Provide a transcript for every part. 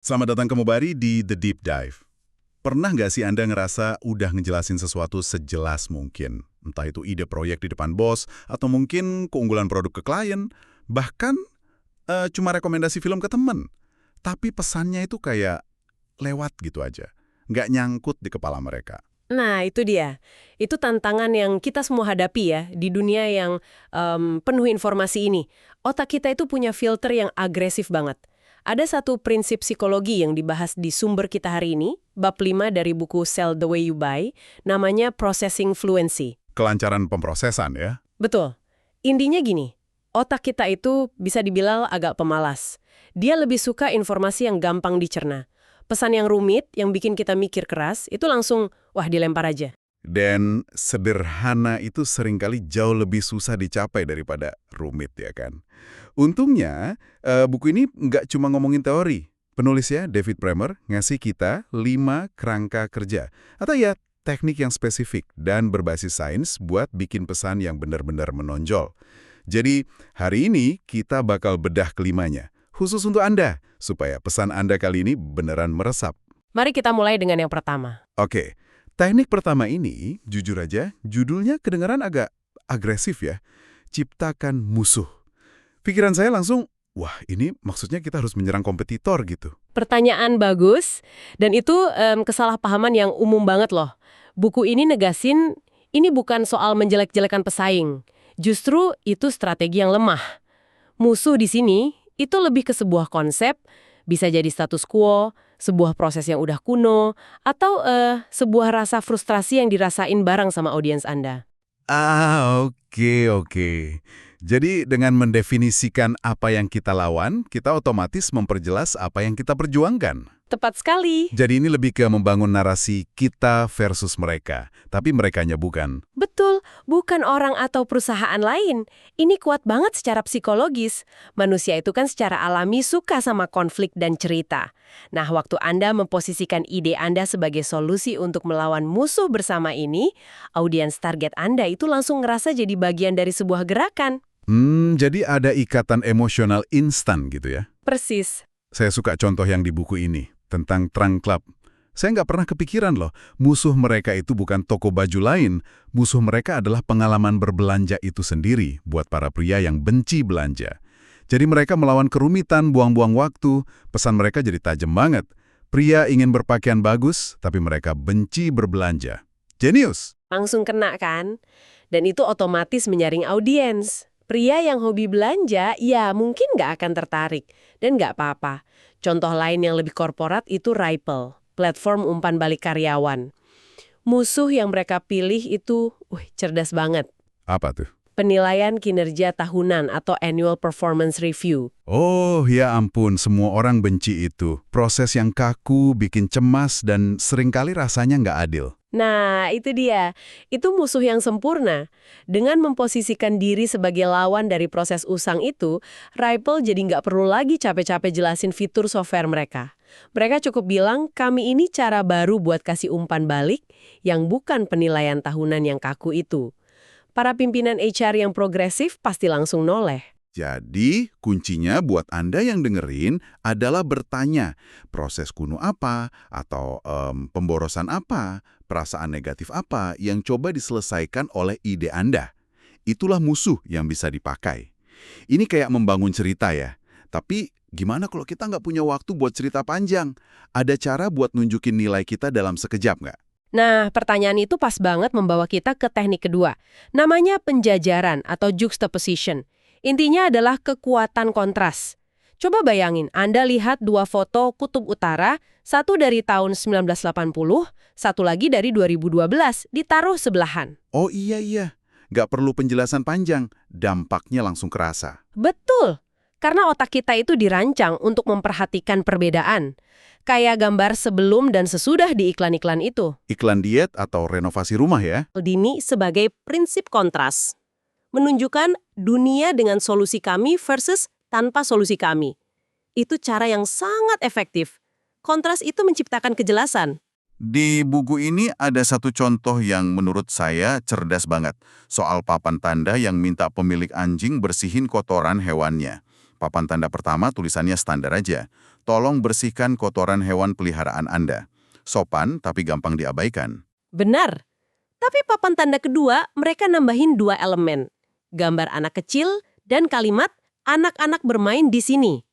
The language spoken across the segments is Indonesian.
Selamat datang kembali di The Deep Dive. Pernah nggak sih Anda ngerasa udah ngejelasin sesuatu sejelas mungkin? Entah itu ide proyek di depan bos, atau mungkin keunggulan produk ke klien, bahkan cuma rekomendasi film ke temen. Tapi pesannya itu kayak lewat gitu aja. Nggak nyangkut di kepala mereka. Nah, itu dia. Itu tantangan yang kita semua hadapi ya, di dunia yang penuh informasi ini. Otak kita itu punya filter yang agresif banget. Ada satu prinsip psikologi yang dibahas di sumber kita hari ini, bab 5 dari buku Sell the Way You Buy, namanya Processing Fluency. Kelancaran pemrosesan ya. Betul. Intinya gini, otak kita itu bisa dibilang agak pemalas. Dia lebih suka informasi yang gampang dicerna. Pesan yang rumit, yang bikin kita mikir keras, itu langsung, wah dilempar aja. Dan sederhana itu seringkali jauh lebih susah dicapai daripada rumit ya kan. Untungnya, buku ini nggak cuma ngomongin teori. Penulisnya, David Bremer, ngasih kita 5 kerangka kerja. Atau ya, teknik yang spesifik dan berbasis sains buat bikin pesan yang benar-benar menonjol. Jadi, hari ini kita bakal bedah kelimanya. Khusus untuk Anda, supaya pesan Anda kali ini beneran meresap. Mari kita mulai dengan yang pertama. Oke, teknik pertama ini, jujur aja, judulnya kedengaran agak agresif ya. Ciptakan musuh. Pikiran saya langsung, wah ini maksudnya kita harus menyerang kompetitor gitu. Pertanyaan bagus, dan itu kesalahpahaman yang umum banget loh. Buku ini negasin, ini bukan soal menjelek-jelekan pesaing. Justru itu strategi yang lemah. Musuh di sini, itu lebih ke sebuah konsep, bisa jadi status quo, sebuah proses yang udah kuno, atau sebuah rasa frustrasi yang dirasain bareng sama audiens Anda. Oke. Jadi dengan mendefinisikan apa yang kita lawan, kita otomatis memperjelas apa yang kita perjuangkan. Tepat sekali. Jadi ini lebih ke membangun narasi kita versus mereka, tapi merekanya bukan. Betul, bukan orang atau perusahaan lain. Ini kuat banget secara psikologis. Manusia itu kan secara alami suka sama konflik dan cerita. Nah, waktu Anda memposisikan ide Anda sebagai solusi untuk melawan musuh bersama ini, audiens target Anda itu langsung ngerasa jadi bagian dari sebuah gerakan. Jadi ada ikatan emosional instan gitu ya. Persis. Saya suka contoh yang di buku ini, tentang Trunk Club. Saya nggak pernah kepikiran loh, musuh mereka itu bukan toko baju lain. Musuh mereka adalah pengalaman berbelanja itu sendiri buat para pria yang benci belanja. Jadi mereka melawan kerumitan, buang-buang waktu, pesan mereka jadi tajam banget. Pria ingin berpakaian bagus, tapi mereka benci berbelanja. Jenius! Langsung kena kan? Dan itu otomatis menyaring audiens. Pria yang hobi belanja, ya mungkin nggak akan tertarik. Dan nggak apa-apa. Contoh lain yang lebih korporat itu Ripple, platform umpan balik karyawan. Musuh yang mereka pilih itu, cerdas banget. Apa tuh? Penilaian kinerja tahunan atau annual performance review. Oh, ya ampun, semua orang benci itu. Proses yang kaku, bikin cemas, dan seringkali rasanya nggak adil. Nah, itu dia. Itu musuh yang sempurna. Dengan memposisikan diri sebagai lawan dari proses usang itu, Ripple jadi nggak perlu lagi capek-capek jelasin fitur software mereka. Mereka cukup bilang, kami ini cara baru buat kasih umpan balik yang bukan penilaian tahunan yang kaku itu. Para pimpinan HR yang progresif pasti langsung noleh. Jadi, kuncinya buat Anda yang dengerin adalah bertanya, proses kuno apa, atau pemborosan apa, perasaan negatif apa yang coba diselesaikan oleh ide Anda. Itulah musuh yang bisa dipakai. Ini kayak membangun cerita ya. Tapi gimana kalau kita nggak punya waktu buat cerita panjang? Ada cara buat nunjukin nilai kita dalam sekejap nggak? Nah, pertanyaan itu pas banget membawa kita ke teknik kedua. Namanya penjajaran atau juxtaposition. Intinya adalah kekuatan kontras. Coba bayangin, Anda lihat dua foto kutub utara, satu dari tahun 1980, satu lagi dari 2012, ditaruh sebelahan. Oh iya. Nggak perlu penjelasan panjang, dampaknya langsung kerasa. Betul, karena otak kita itu dirancang untuk memperhatikan perbedaan. Kayak gambar sebelum dan sesudah di iklan-iklan itu. Iklan diet atau renovasi rumah ya? Dini sebagai prinsip kontras. Menunjukkan dunia dengan solusi kami versus tanpa solusi kami. Itu cara yang sangat efektif. Kontras itu menciptakan kejelasan. Di buku ini ada satu contoh yang menurut saya cerdas banget. Soal papan tanda yang minta pemilik anjing bersihin kotoran hewannya. Papan tanda pertama tulisannya standar aja. tolong bersihkan kotoran hewan peliharaan Anda. Sopan tapi gampang diabaikan. Benar. Tapi papan tanda kedua, mereka nambahin 2 elemen. Gambar anak kecil dan kalimat anak-anak bermain di sini.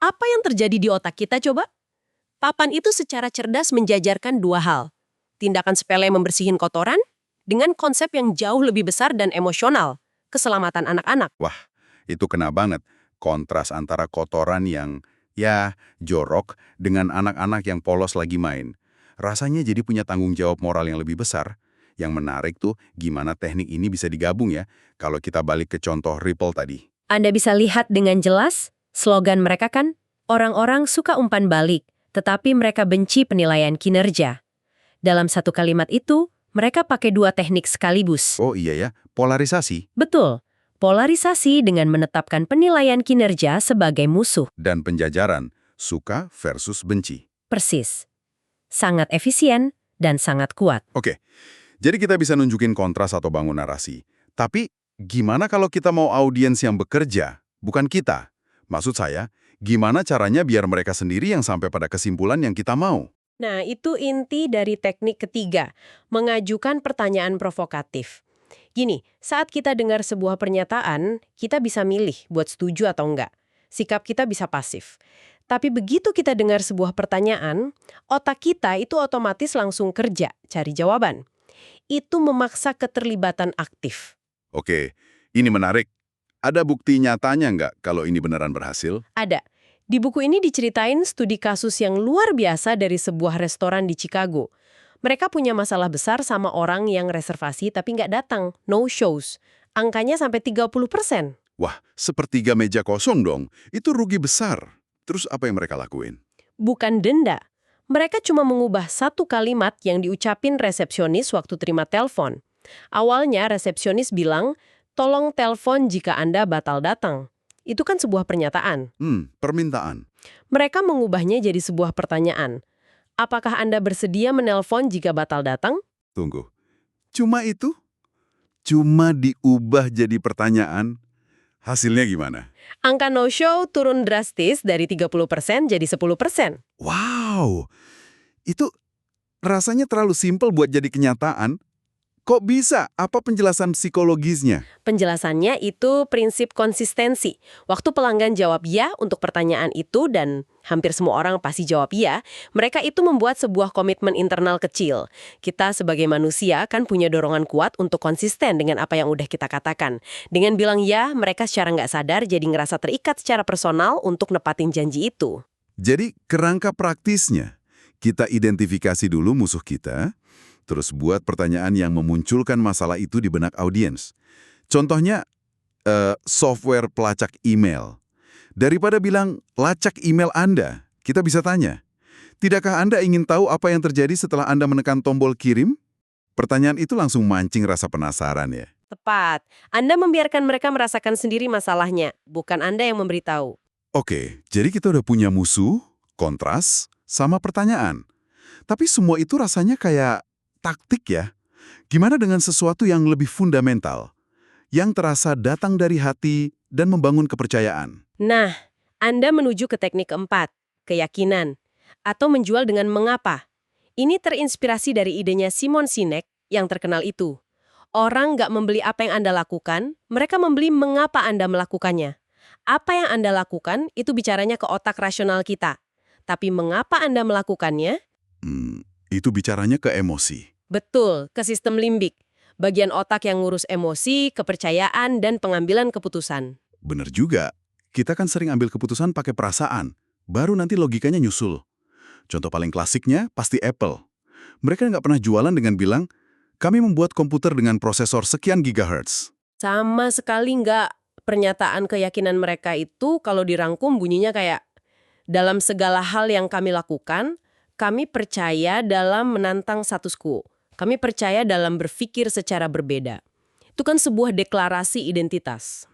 Apa yang terjadi di otak kita coba? Papan itu secara cerdas menjajarkan 2 hal. Tindakan sepele membersihin kotoran dengan konsep yang jauh lebih besar dan emosional, keselamatan anak-anak. Wah, itu kena banget. Kontras antara kotoran yang, jorok dengan anak-anak yang polos lagi main. Rasanya jadi punya tanggung jawab moral yang lebih besar. Yang menarik tuh gimana teknik ini bisa digabung ya, kalau kita balik ke contoh Ripple tadi. Anda bisa lihat dengan jelas, slogan mereka kan, orang-orang suka umpan balik, tetapi mereka benci penilaian kinerja. Dalam satu kalimat itu, mereka pakai 2 teknik sekaligus. Oh iya ya, polarisasi. Betul. Polarisasi dengan menetapkan penilaian kinerja sebagai musuh. Dan penjajaran, suka versus benci. Persis. Sangat efisien dan sangat kuat. Oke, jadi kita bisa nunjukin kontras atau bangun narasi. Tapi gimana kalau kita mau audiens yang bekerja, bukan kita? Maksud saya, gimana caranya biar mereka sendiri yang sampai pada kesimpulan yang kita mau? Nah, itu inti dari teknik ketiga, mengajukan pertanyaan provokatif. Gini, saat kita dengar sebuah pernyataan, kita bisa milih buat setuju atau enggak. Sikap kita bisa pasif. Tapi begitu kita dengar sebuah pertanyaan, otak kita itu otomatis langsung kerja, cari jawaban. Itu memaksa keterlibatan aktif. Oke, ini menarik. Ada bukti nyatanya nggak kalau ini beneran berhasil? Ada. Di buku ini diceritain studi kasus yang luar biasa dari sebuah restoran di Chicago. Mereka punya masalah besar sama orang yang reservasi tapi nggak datang, no shows. Angkanya sampai 30%. Wah, sepertiga meja kosong dong. Itu rugi besar. Terus apa yang mereka lakuin? Bukan denda. Mereka cuma mengubah 1 kalimat yang diucapin resepsionis waktu terima telepon. Awalnya resepsionis bilang, tolong telepon jika Anda batal datang. Itu kan sebuah pernyataan. Permintaan. Mereka mengubahnya jadi sebuah pertanyaan. Apakah Anda bersedia menelpon jika batal datang? Tunggu. Cuma itu? Cuma diubah jadi pertanyaan? Hasilnya gimana? Angka no-show turun drastis dari 30% jadi 10%. Wow! Itu rasanya terlalu simpel buat jadi kenyataan. Kok bisa? Apa penjelasan psikologisnya? Penjelasannya itu prinsip konsistensi. Waktu pelanggan jawab ya untuk pertanyaan itu dan hampir semua orang pasti jawab ya, mereka itu membuat sebuah komitmen internal kecil. Kita sebagai manusia kan punya dorongan kuat untuk konsisten dengan apa yang udah kita katakan. Dengan bilang ya, mereka secara nggak sadar jadi ngerasa terikat secara personal untuk nepatin janji itu. Jadi kerangka praktisnya, kita identifikasi dulu musuh kita, terus buat pertanyaan yang memunculkan masalah itu di benak audiens. Contohnya, software pelacak email. Daripada bilang, lacak email Anda, kita bisa tanya, tidakkah Anda ingin tahu apa yang terjadi setelah Anda menekan tombol kirim? Pertanyaan itu langsung mancing rasa penasaran ya. Tepat. Anda membiarkan mereka merasakan sendiri masalahnya, bukan Anda yang memberitahu. Oke, jadi kita udah punya musuh, kontras, sama pertanyaan. Tapi semua itu rasanya kayak taktik ya. Gimana dengan sesuatu yang lebih fundamental, yang terasa datang dari hati dan membangun kepercayaan? Nah, Anda menuju ke teknik keempat, keyakinan, atau menjual dengan mengapa. Ini terinspirasi dari idenya Simon Sinek yang terkenal itu. Orang nggak membeli apa yang Anda lakukan, mereka membeli mengapa Anda melakukannya. Apa yang Anda lakukan itu bicaranya ke otak rasional kita. Tapi mengapa Anda melakukannya? Itu bicaranya ke emosi. Betul, ke sistem limbik. Bagian otak yang ngurus emosi, kepercayaan, dan pengambilan keputusan. Bener juga. Kita kan sering ambil keputusan pakai perasaan. Baru nanti logikanya nyusul. Contoh paling klasiknya pasti Apple. Mereka nggak pernah jualan dengan bilang, kami membuat komputer dengan prosesor sekian gigahertz. Sama sekali nggak. Pernyataan keyakinan mereka itu kalau dirangkum bunyinya kayak, dalam segala hal yang kami lakukan, kami percaya dalam menantang status quo. Kami percaya dalam berpikir secara berbeda. Itu kan sebuah deklarasi identitas.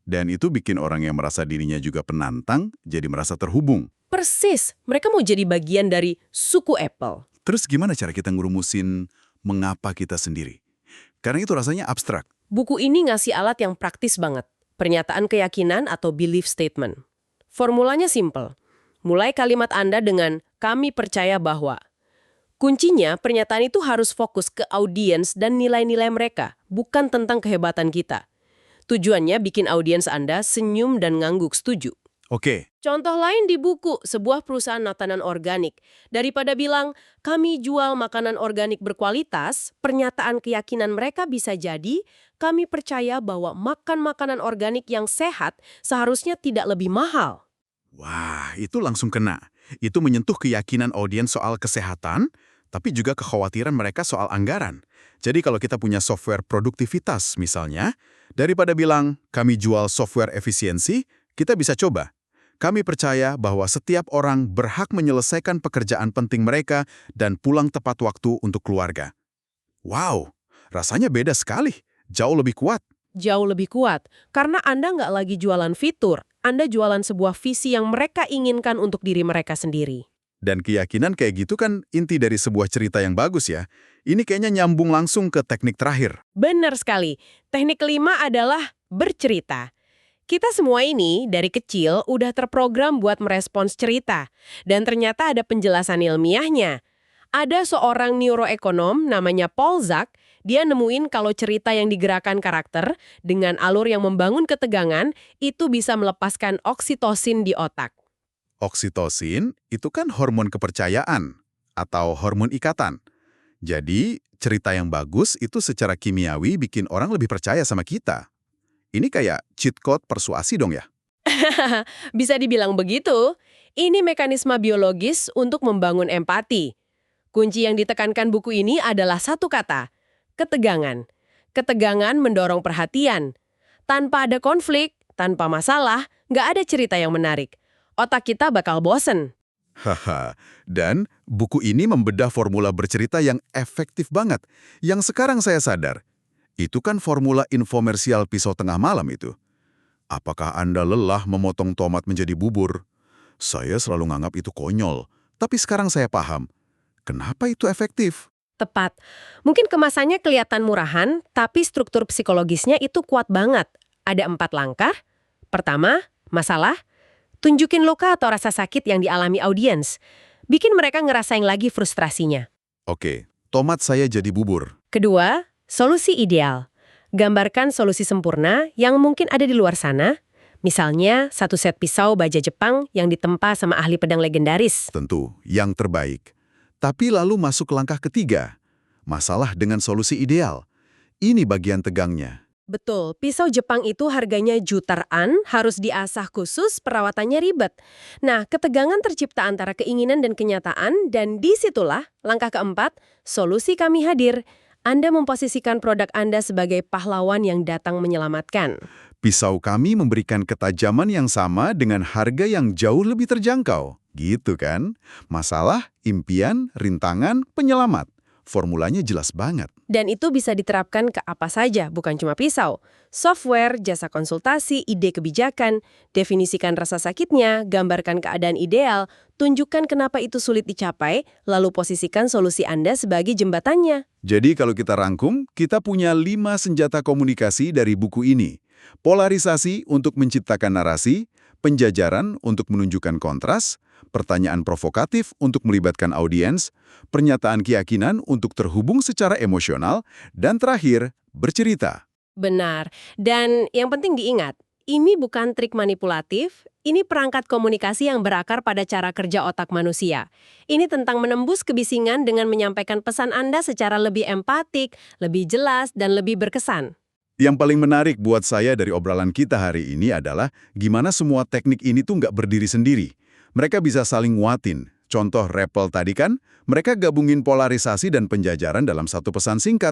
Dan itu bikin orang yang merasa dirinya juga penantang jadi merasa terhubung. Persis, mereka mau jadi bagian dari suku Apple. Terus gimana cara kita ngerumusin mengapa kita sendiri? Karena itu rasanya abstrak. Buku ini ngasih alat yang praktis banget. Pernyataan keyakinan atau belief statement. Formulanya simple. Mulai kalimat Anda dengan kami percaya bahwa. Kuncinya, pernyataan itu harus fokus ke audiens dan nilai-nilai mereka, bukan tentang kehebatan kita. Tujuannya bikin audiens Anda senyum dan ngangguk setuju. Oke, Contoh lain di buku, sebuah perusahaan makanan organik. Daripada bilang, kami jual makanan organik berkualitas, pernyataan keyakinan mereka bisa jadi, kami percaya bahwa makan makanan organik yang sehat seharusnya tidak lebih mahal. wah itu langsung kena. Itu menyentuh keyakinan audiens soal kesehatan, tapi juga kekhawatiran mereka soal anggaran. Jadi kalau kita punya software produktivitas misalnya, daripada bilang kami jual software efisiensi, kita bisa coba. Kami percaya bahwa setiap orang berhak menyelesaikan pekerjaan penting mereka dan pulang tepat waktu untuk keluarga. Wow, rasanya beda sekali. Jauh lebih kuat. Jauh lebih kuat, karena Anda nggak lagi jualan fitur, Anda jualan sebuah visi yang mereka inginkan untuk diri mereka sendiri. Dan keyakinan kayak gitu kan inti dari sebuah cerita yang bagus ya. Ini kayaknya nyambung langsung ke teknik terakhir. Benar sekali. Teknik kelima adalah bercerita. Kita semua ini dari kecil udah terprogram buat merespons cerita. Dan ternyata ada penjelasan ilmiahnya. Ada seorang neuroekonom namanya Paul Zak, dia nemuin kalau cerita yang digerakkan karakter dengan alur yang membangun ketegangan itu bisa melepaskan oksitosin di otak. Oksitosin itu kan hormon kepercayaan atau hormon ikatan. Jadi, cerita yang bagus itu secara kimiawi bikin orang lebih percaya sama kita. Ini kayak cheat code persuasi dong ya? Bisa dibilang begitu. Ini mekanisme biologis untuk membangun empati. Kunci yang ditekankan buku ini adalah satu kata, ketegangan. Ketegangan mendorong perhatian. Tanpa ada konflik, tanpa masalah, nggak ada cerita yang menarik. Otak kita bakal bosen. Haha, dan buku ini membedah formula bercerita yang efektif banget. Yang sekarang saya sadar, itu kan formula infomersial pisau tengah malam itu. Apakah Anda lelah memotong tomat menjadi bubur? Saya selalu nganggap itu konyol, tapi sekarang saya paham. Kenapa itu efektif? Tepat. Mungkin kemasannya kelihatan murahan, tapi struktur psikologisnya itu kuat banget. Ada 4 langkah. Pertama, masalah. Tunjukin luka atau rasa sakit yang dialami audiens. Bikin mereka ngerasain lagi frustrasinya. Oke, tomat saya jadi bubur. Kedua, solusi ideal. Gambarkan solusi sempurna yang mungkin ada di luar sana. Misalnya, satu set pisau baja Jepang yang ditempa sama ahli pedang legendaris. Tentu, yang terbaik. Tapi lalu masuk langkah ketiga. Masalah dengan solusi ideal. Ini bagian tegangnya. Betul, pisau Jepang itu harganya jutaan, harus diasah khusus, perawatannya ribet. Nah, ketegangan tercipta antara keinginan dan kenyataan, dan disitulah langkah keempat, solusi kami hadir. Anda memposisikan produk Anda sebagai pahlawan yang datang menyelamatkan. Pisau kami memberikan ketajaman yang sama dengan harga yang jauh lebih terjangkau. Gitu kan? Masalah, impian, rintangan, penyelamat. Formulanya jelas banget. Dan itu bisa diterapkan ke apa saja, bukan cuma pisau. Software, jasa konsultasi, ide kebijakan, definisikan rasa sakitnya, gambarkan keadaan ideal, tunjukkan kenapa itu sulit dicapai, lalu posisikan solusi Anda sebagai jembatannya. Jadi kalau kita rangkum, kita punya 5 senjata komunikasi dari buku ini. Polarisasi untuk menciptakan narasi, penjajaran untuk menunjukkan kontras, pertanyaan provokatif untuk melibatkan audiens, pernyataan keyakinan untuk terhubung secara emosional, dan terakhir, bercerita. Benar. Dan yang penting diingat, ini bukan trik manipulatif, ini perangkat komunikasi yang berakar pada cara kerja otak manusia. Ini tentang menembus kebisingan dengan menyampaikan pesan Anda secara lebih empatik, lebih jelas, dan lebih berkesan. Yang paling menarik buat saya dari obrolan kita hari ini adalah gimana semua teknik ini tuh nggak berdiri sendiri. Mereka bisa saling nguatin. Contoh Rappel tadi kan, mereka gabungin polarisasi dan penjajaran dalam satu pesan singkat.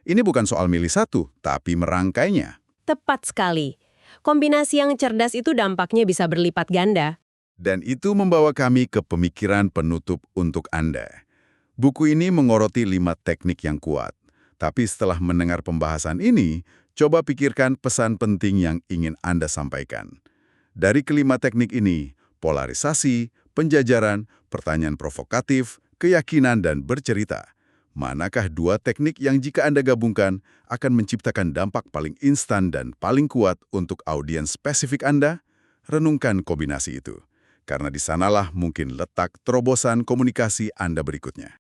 Ini bukan soal milih satu, tapi merangkainya. Tepat sekali. Kombinasi yang cerdas itu dampaknya bisa berlipat ganda. Dan itu membawa kami ke pemikiran penutup untuk Anda. Buku ini mengoroti 5 teknik yang kuat. Tapi setelah mendengar pembahasan ini, coba pikirkan pesan penting yang ingin Anda sampaikan. Dari kelima teknik ini, polarisasi, penjajaran, pertanyaan provokatif, keyakinan, dan bercerita. Manakah 2 teknik yang jika Anda gabungkan akan menciptakan dampak paling instan dan paling kuat untuk audiens spesifik Anda? Renungkan kombinasi itu. karena di sanalah mungkin letak terobosan komunikasi Anda berikutnya.